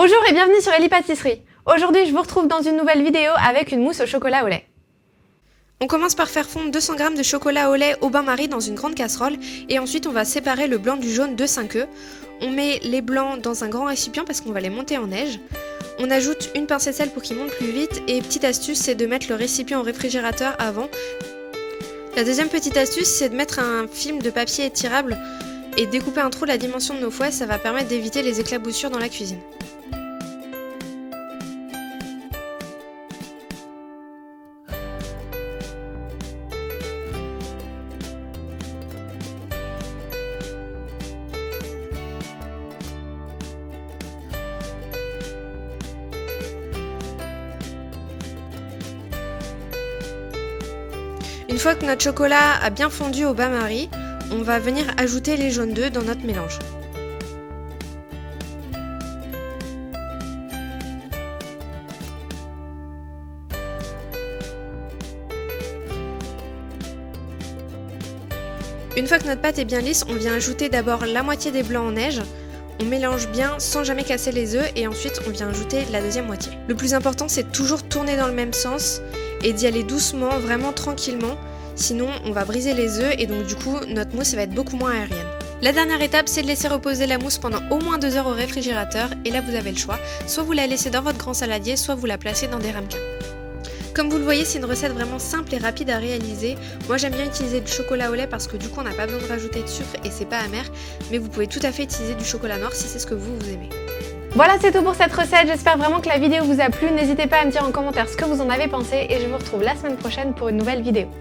Bonjour et bienvenue sur Ellie Pâtisserie. Aujourd'hui, je vous retrouve dans une nouvelle vidéo avec une mousse au chocolat au lait. On commence par faire fondre 200 g de chocolat au lait au bain-marie dans une grande casserole et ensuite on va séparer le blanc du jaune de 5 œufs. On met les blancs dans un grand récipient parce qu'on va les monter en neige. On ajoute une pincée de sel pour qu'ils montent plus vite et petite astuce, c'est de mettre le récipient au réfrigérateur avant. La deuxième petite astuce, c'est de mettre un film de papier étirable et découper un trou de la dimension de nos fouets, ça va permettre d'éviter les éclaboussures dans la cuisine. Une fois que notre chocolat a bien fondu au bain-marie, on va venir ajouter les jaunes d'œufs dans notre mélange. Une fois que notre pâte est bien lisse, on vient ajouter d'abord la moitié des blancs en neige. On mélange bien sans jamais casser les œufs et ensuite on vient ajouter la deuxième moitié. Le plus important, c'est de toujours tourner dans le même sens et d'y aller doucement, vraiment tranquillement, sinon on va briser les œufs et donc du coup notre mousse va être beaucoup moins aérienne. La dernière étape, c'est de laisser reposer la mousse pendant au moins 2 heures au réfrigérateur et là vous avez le choix, soit vous la laissez dans votre grand saladier, soit vous la placez dans des ramequins. Comme vous le voyez, c'est une recette vraiment simple et rapide à réaliser. Moi j'aime bien utiliser du chocolat au lait parce que du coup on n'a pas besoin de rajouter de sucre et c'est pas amer, mais vous pouvez tout à fait utiliser du chocolat noir si c'est ce que vous aimez. Voilà, c'est tout pour cette recette, j'espère vraiment que la vidéo vous a plu. N'hésitez pas à me dire en commentaire ce que vous en avez pensé et je vous retrouve la semaine prochaine pour une nouvelle vidéo.